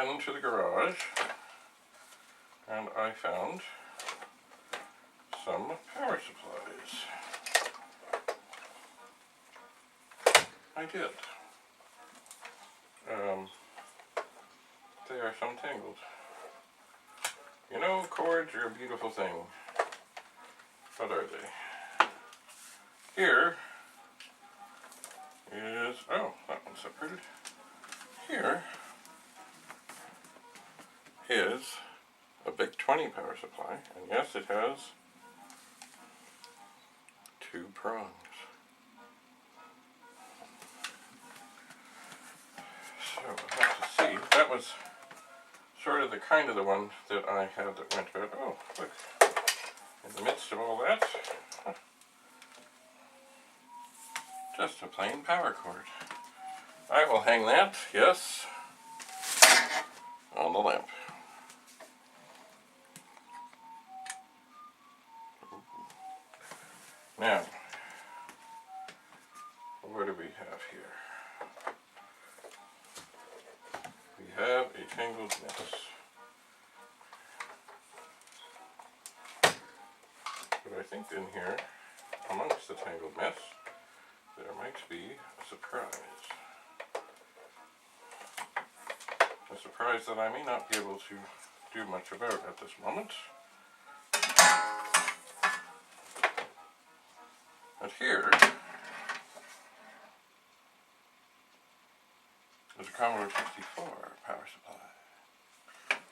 been to the garage and I found some power supplies. I did. They are some tangled. You know, cords are a beautiful thing. What are they? Here is, oh, that one's separated. Here is a Vic-20 power supply, and yes, it has 2 prongs. So we'll have to see. That was sort of the one that I had that went about, oh, look, in the midst of all that, just a plain power cord. I will hang that, yes, on the lamp. Now, what do we have here? We have a tangled mess. But I think in here, amongst the tangled mess, there might be a surprise. A surprise that I may not be able to do much about at this moment. But here is a Commodore 64 power supply.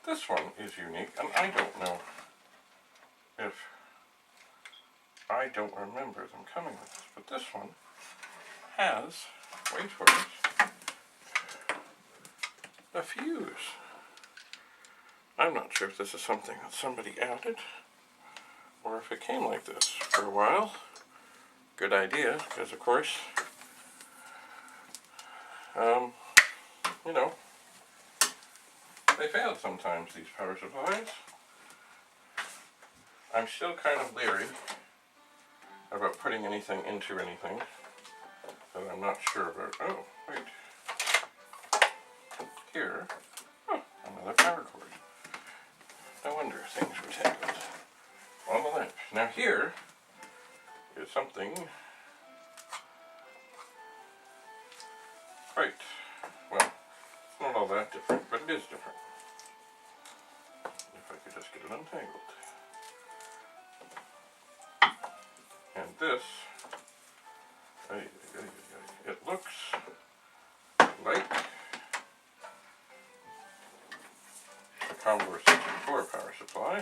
This one is unique, and I don't know if I don't remember them coming with this, but this one has, wait for it, a fuse. I'm not sure if this is something that somebody added, or if it came like this for a while. Good idea, because of course, you know, they fail sometimes, these power supplies. I'm still kind of leery about putting anything into anything that I'm not sure about. Oh, wait. Here, oh, another power cord. No wonder things were tangled on the lamp. Now here is something quite, well, it's not all that different, but it is different. If I could just get it untangled. And this, it looks like the Commodore 64 power supply,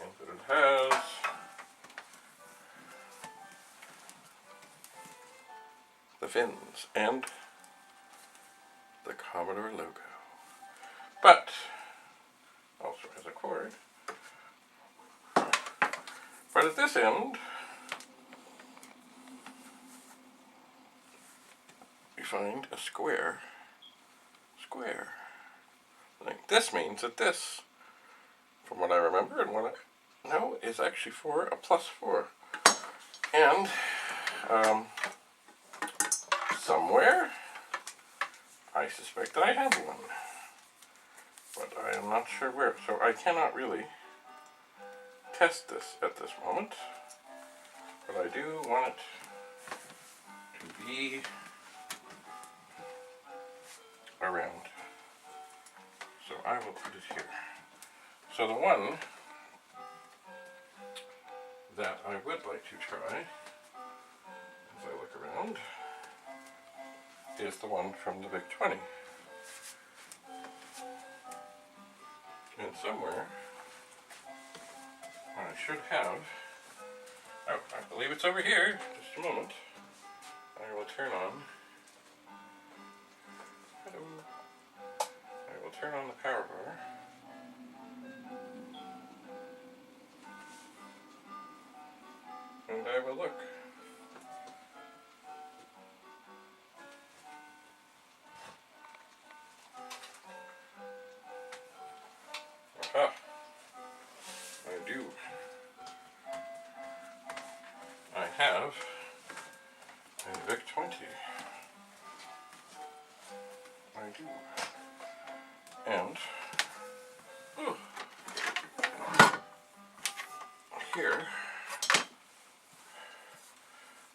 and that it has the fins and the Commodore logo. But also has a cord. But at this end, we find a square. This means that this, from what I remember and what I know, is actually for a +4. And somewhere, I suspect that I have one, but I am not sure where, so I cannot really test this at this moment, but I do want it to be around, so I will put it here. So the one that I would like to try, as I look around, is the one from the Vic-20. And somewhere, I should have, oh, I believe it's over here, just a moment. I will turn on, hello, I will turn on the power bar. And I will look. Aha, I do. I have a Vic-20. I do. And here,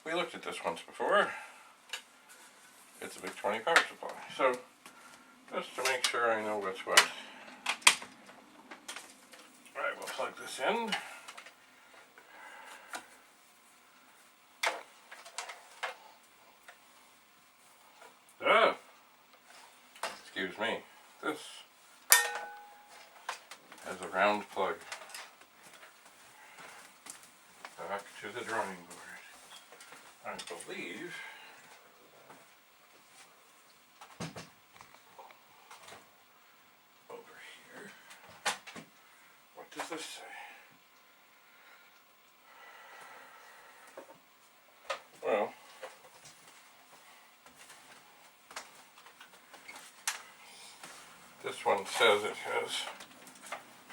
we looked at this once before. It's a Vic-20 power supply. So, just to make sure I know what's what, I will plug this in. Excuse me. This has a round plug. Back to the drawing board. I believe over here. What does this say? Well, this one says it has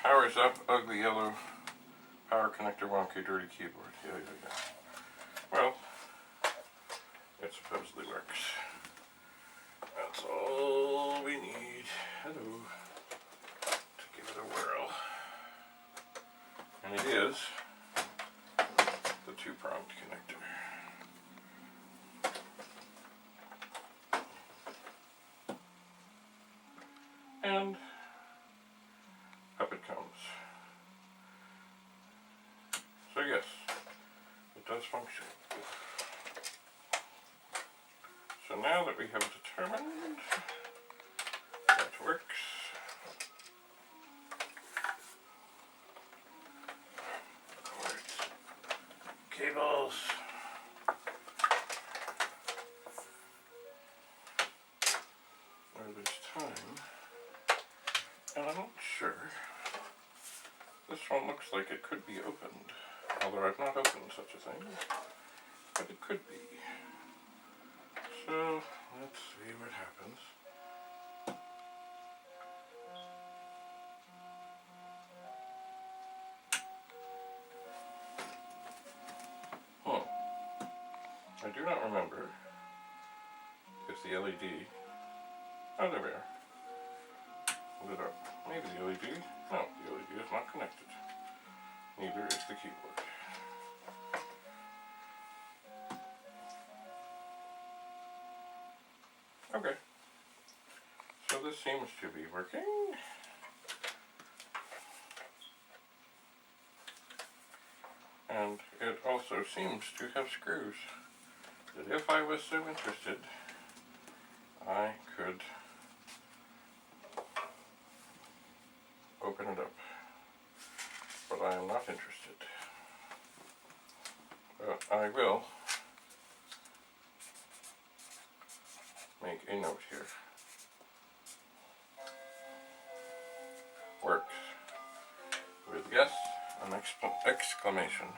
powers up, ugly yellow power connector, wonky, dirty keyboard. Yeah. Well, it supposedly works. That's all we need. Hello. To give it a whirl. And it is the two-pronged connector. And up it comes. So yes, it does function. So now that we have determined that works, cords, cables, where there's time, and I'm not sure. This one looks like it could be opened, although I've not opened such a thing, but it could be. So, let's see what happens. I do not remember if the LED, oh there we are, lit up. Maybe the LED, no, the LED is not connected. Neither is the keyboard. Okay, so this seems to be working. And it also seems to have screws that if I was so interested, I could open it up. But I am not interested. But I will make a note here. Works. With yes, an exclamation.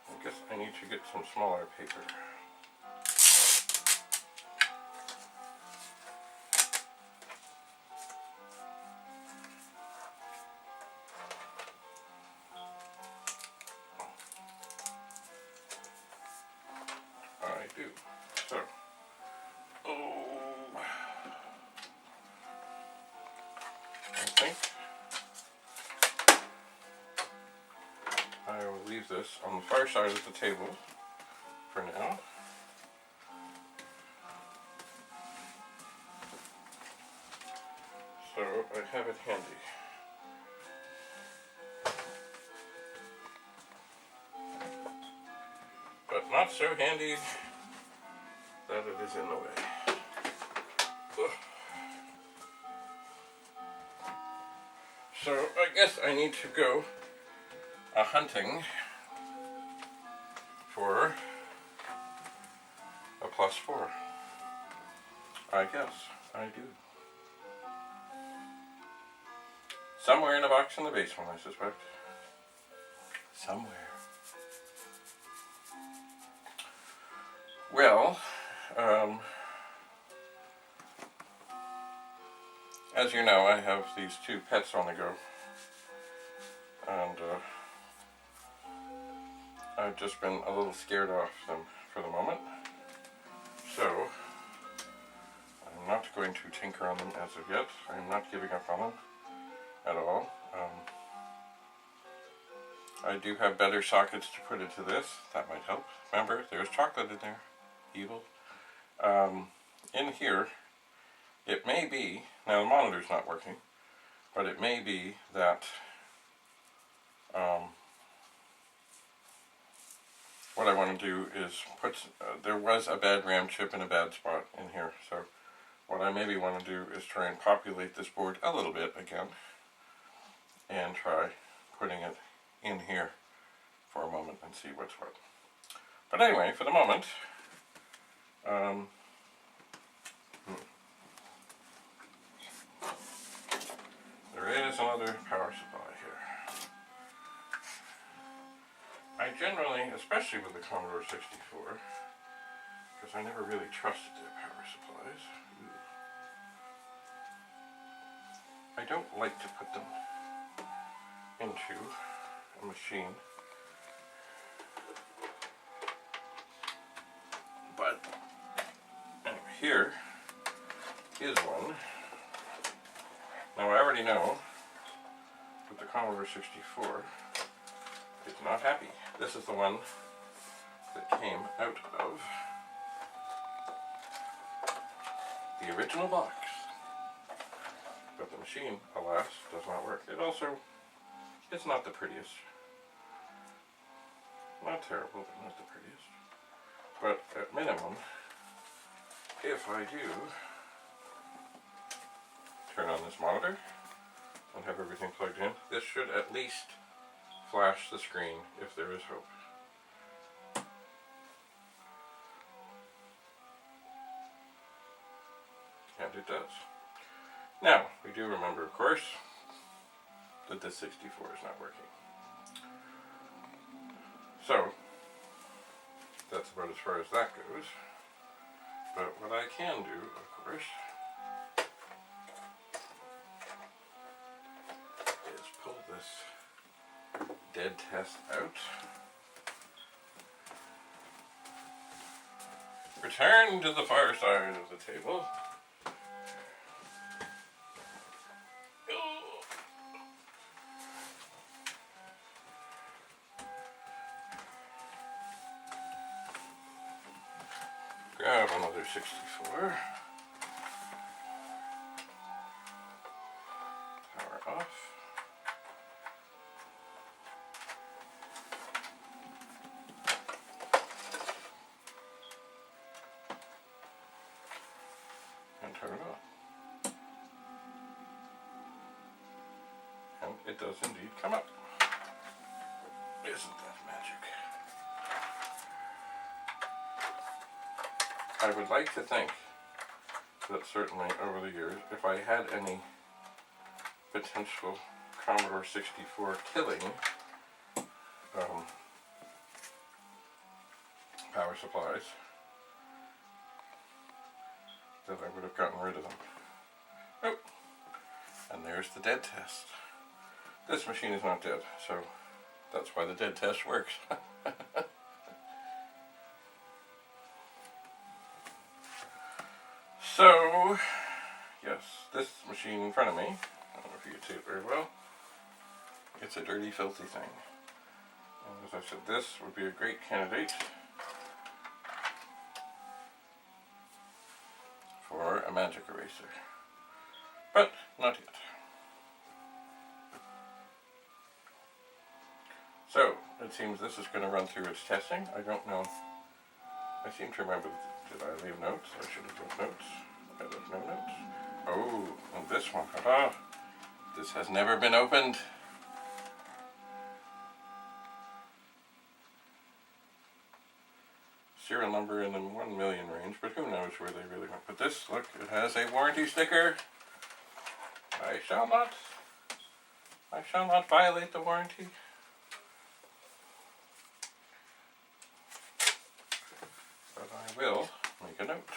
I guess I need to get some smaller paper. I do. So, I think I will leave this on the far side of the table for now. So I have it handy. But not so handy that it is in the way. Ugh. So I guess I need to go hunting for a +4. I guess I do. Somewhere in a box in the basement, I suspect. Somewhere. As you know, I have these two pets on the go, and I've just been a little scared off them for the moment, so I'm not going to tinker on them as of yet. I'm not giving up on them at all. I do have better sockets to put into this. That might help. Remember, there's chocolate in there. Evil. In here, it may be, now the monitor's not working, but it may be that what I want to do is put, there was a bad RAM chip in a bad spot in here, so what I maybe want to do is try and populate this board a little bit again, and try putting it in here for a moment and see what's what. But anyway, for the moment, there is another power supply here. I generally, especially with the Commodore 64, because I never really trusted their power supplies, I don't like to put them into a machine. But anyway, here is one. Now I already know that the Commodore 64 is not happy. This is the one that came out of the original box. But the machine, alas, does not work. It also, it's not the prettiest. Not terrible, but not the prettiest. But at minimum, if I do turn on this monitor and have everything plugged in, this should at least flash the screen if there is hope. And it does. Now, we do remember, of course, that the 64 is not working. So, that's about as far as that goes. But what I can do, of course, is pull this dead test out. Return to the far side of the table. Grab another 64. Power off. And turn it on. And it does indeed come up. Isn't that magic? I would like to think that certainly over the years, if I had any potential Commodore 64 killing power supplies, that I would have gotten rid of them. Oh, and there's the dead test. This machine is not dead, so that's why the dead test works. So, yes, this machine in front of me, I don't know if you can see it very well, it's a dirty, filthy thing. And as I said, this would be a great candidate for a magic eraser. But, not yet. So, it seems this is going to run through its testing. I don't know. I seem to remember, did I leave notes? I should have left notes. I left no notes. Oh, and this one, haha. This has never been opened. Serial number in the 1 million range, but who knows where they really went. But this, look, it has a warranty sticker. I shall not violate the warranty. But I will make a note.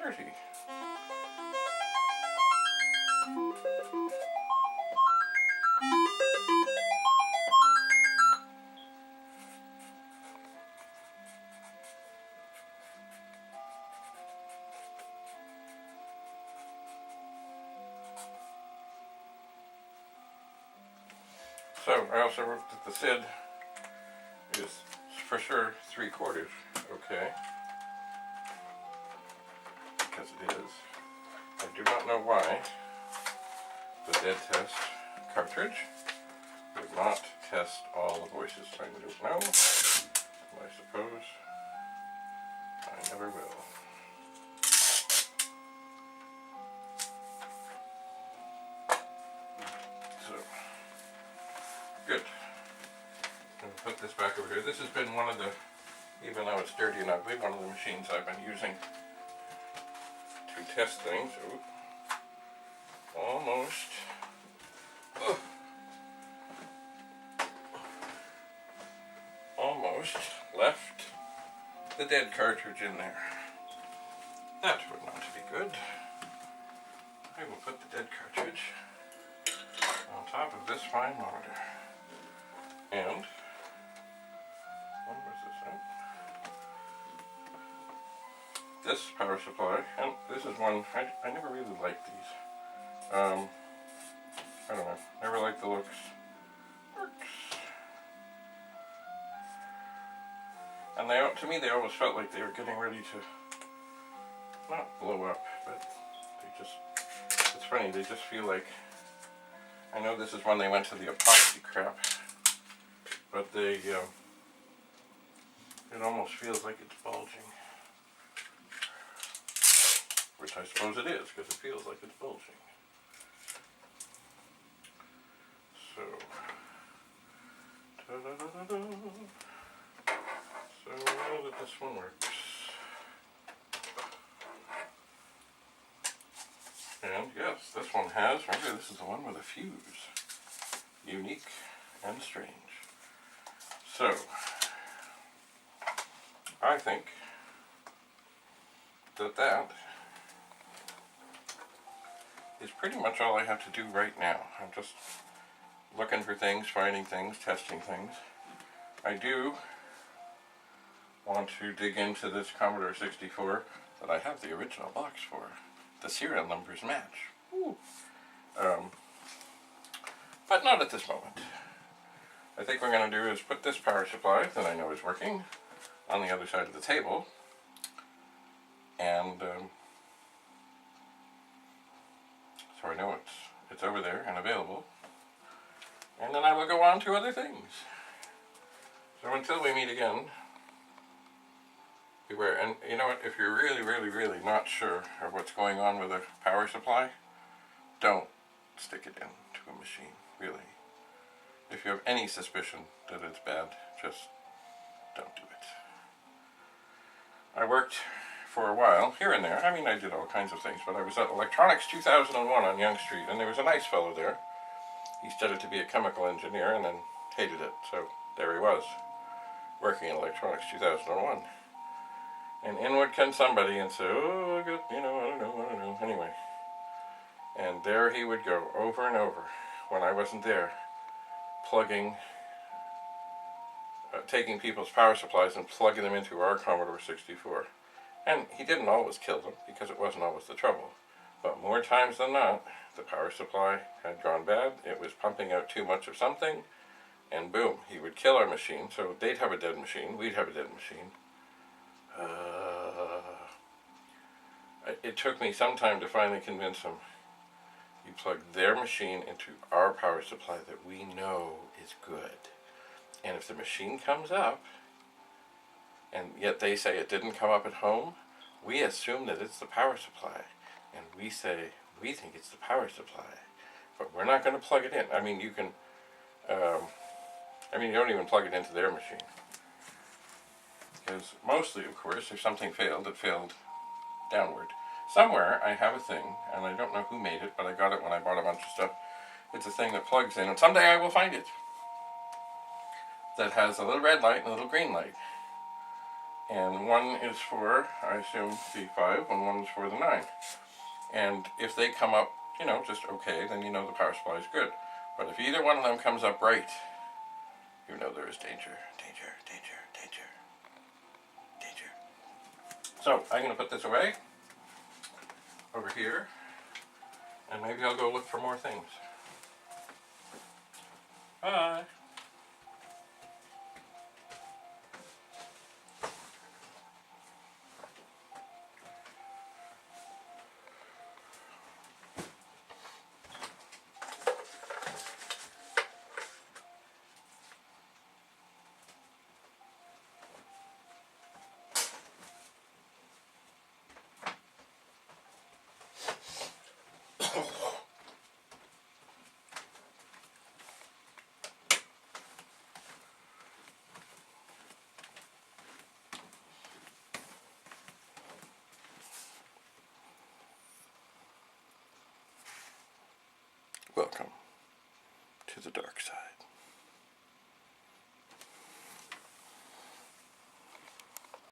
dirty. So I also wrote that the SID is for sure 3/4, okay, because it is. I do not know why the dead test cartridge would not test all the voices. I don't know. I suppose I never will. So, good. I'm going to put this back over here. This has been one of the, even though it's dirty and ugly, one of the machines I've been using to test things. Ooh. Almost. Oh. Almost left the dead cartridge in there. That would not be good. I will put the dead cartridge on top of this fine monitor. And what was this out? This power supply, and this is one, I never really liked these. I don't know, never liked the looks. And they, to me, they almost felt like they were getting ready to, not blow up, but they just, it's funny, they just feel like, I know this is when they went to the epoxy crap, but they, it almost feels like it's bulging. Which I suppose it is, because it feels like it's bulging. So, ta-da-da-da-da. So, I know that this one works. And yes, this one has, remember this is the one with a fuse. Unique and strange. So, I think that that is pretty much all I have to do right now. I'm just looking for things, finding things, testing things. I do want to dig into this Commodore 64 that I have the original box for. The serial numbers match. But not at this moment. I think what I'm going to do is put this power supply that I know is working on the other side of the table, and so I know it's over there and available, and then I will go on to other things. So until we meet again, beware. And you know what, if you're really not sure of what's going on with a power supply, don't stick it into a machine, really. If you have any suspicion that it's bad, just don't do it. I worked for a while, here and there. I mean, I did all kinds of things, but I was at Electronics 2001 on Yonge Street, and there was a nice fellow there. He studied to be a chemical engineer and then hated it, so there he was, working in Electronics 2001. And in would come somebody and say, oh, I got, I don't know, anyway. And there he would go, over and over, when I wasn't there, plugging, taking people's power supplies and plugging them into our Commodore 64. And he didn't always kill them, because it wasn't always the trouble. But more times than not, the power supply had gone bad, it was pumping out too much of something, and boom, he would kill our machine. So they'd have a dead machine, we'd have a dead machine. It took me some time to finally convince him. You plug their machine into our power supply that we know is good. And if the machine comes up, and yet they say it didn't come up at home, we assume that it's the power supply. And we say, we think it's the power supply. But we're not going to plug it in. I mean, you can, you don't even plug it into their machine. Because mostly, of course, if something failed, it failed downward. Somewhere I have a thing, and I don't know who made it, but I got it when I bought a bunch of stuff. It's a thing that plugs in, and someday I will find it, that has a little red light and a little green light. and one is for, I assume, V5, and one's for the 9. And if they come up, you know, just okay, then you know the power supply is good. But if either one of them comes up right, you know there is danger, danger, danger, danger, danger. So I'm going to put this away over here, and maybe I'll go look for more things. Bye. Welcome to the dark side.